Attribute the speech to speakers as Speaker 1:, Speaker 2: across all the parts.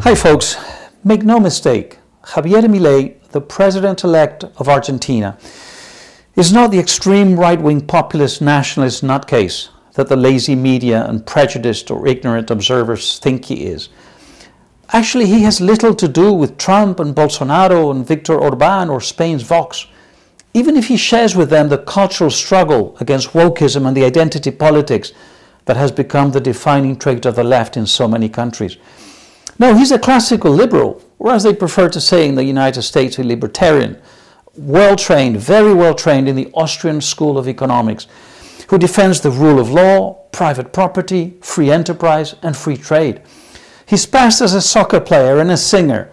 Speaker 1: Hi folks, make no mistake, Javier Milei, the president-elect of Argentina, is not the extreme right-wing populist nationalist nutcase that the lazy media and prejudiced or ignorant observers think he is. Actually, he has little to do with Trump and Bolsonaro and Viktor Orbán or Spain's Vox, even if he shares with them the cultural struggle against wokeism and the identity politics that has become the defining trait of the left in so many countries. No, he's a classical liberal, or as they prefer to say in the United States, a libertarian, well-trained, very well-trained in the Austrian School of Economics, who defends the rule of law, private property, free enterprise, and free trade. He's passed as a soccer player and a singer,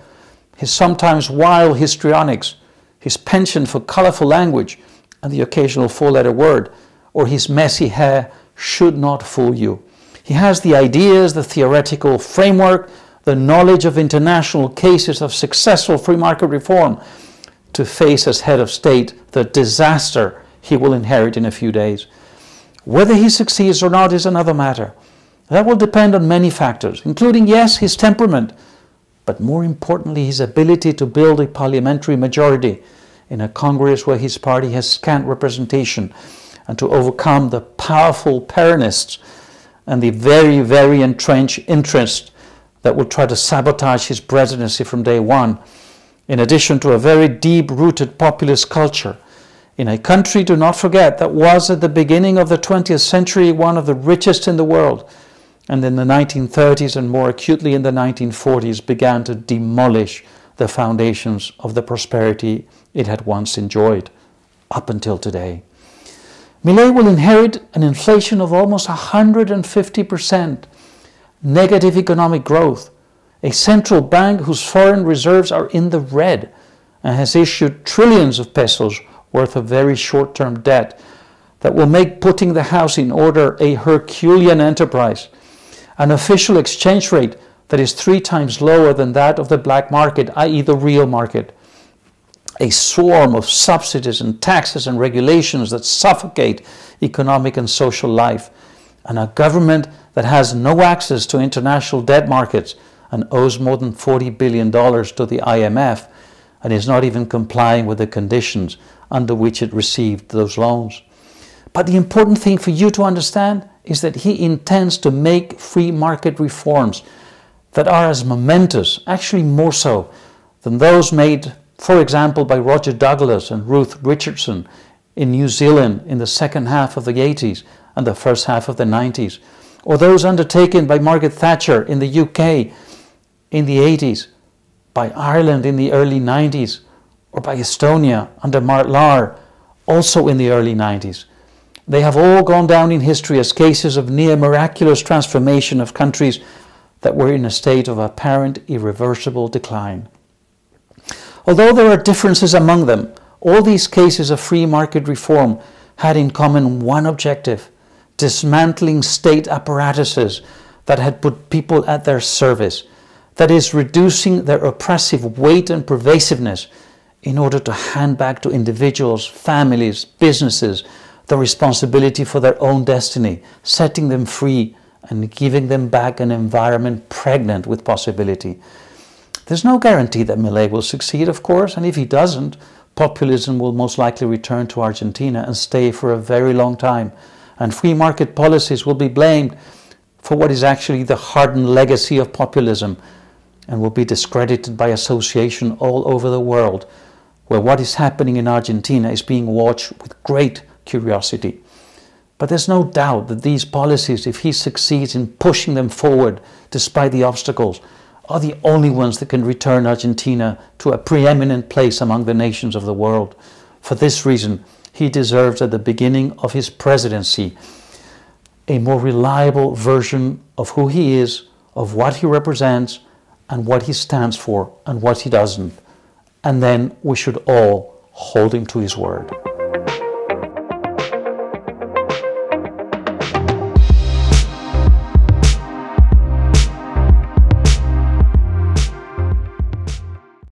Speaker 1: his sometimes wild histrionics, his penchant for colorful language and the occasional four-letter word, or his messy hair should not fool you. He has the ideas, the theoretical framework, the knowledge of international cases of successful free market reform to face as head of state the disaster he will inherit in a few days. Whether he succeeds or not is another matter. That will depend on many factors, including, yes, his temperament, but more importantly, his ability to build a parliamentary majority in a Congress where his party has scant representation, and to overcome the powerful Peronists and the very, very entrenched interests that will try to sabotage his presidency from day one, in addition to a very deep-rooted populist culture in a country, do not forget, that was at the beginning of the 20th century one of the richest in the world, and in the 1930s and more acutely in the 1940s began to demolish the foundations of the prosperity it had once enjoyed, up until today. Milei will inherit an inflation of almost 150%, negative economic growth, a central bank whose foreign reserves are in the red and has issued trillions of pesos worth of very short-term debt that will make putting the house in order a Herculean enterprise, an official exchange rate that is 3 times lower than that of the black market, i.e. the real market, a swarm of subsidies and taxes and regulations that suffocate economic and social life, and a government that has no access to international debt markets and owes more than $40 billion to the IMF and is not even complying with the conditions under which it received those loans. But the important thing for you to understand is that he intends to make free market reforms that are as momentous, actually more so, than those made, for example, by Roger Douglas and Ruth Richardson in New Zealand in the second half of the 80s and the first half of the 90s, or those undertaken by Margaret Thatcher in the UK in the 80s, by Ireland in the early 90s, or by Estonia under Mart Laar also in the early 90s. They have all gone down in history as cases of near miraculous transformation of countries that were in a state of apparent irreversible decline. Although there are differences among them, all these cases of free market reform had in common one objective: dismantling state apparatuses that had put people at their service, that is, reducing their oppressive weight and pervasiveness in order to hand back to individuals, families, businesses, the responsibility for their own destiny, setting them free and giving them back an environment pregnant with possibility. There's no guarantee that Milei will succeed, of course, and if he doesn't, populism will most likely return to Argentina and stay for a very long time, and free market policies will be blamed for what is actually the hardened legacy of populism and will be discredited by association all over the world, where what is happening in Argentina is being watched with great curiosity. But there's no doubt that these policies, if he succeeds in pushing them forward despite the obstacles, are the only ones that can return Argentina to a preeminent place among the nations of the world. For this reason, he deserves at the beginning of his presidency a more reliable version of who he is, of what he represents, and what he stands for, and what he doesn't. And then we should all hold him to his word.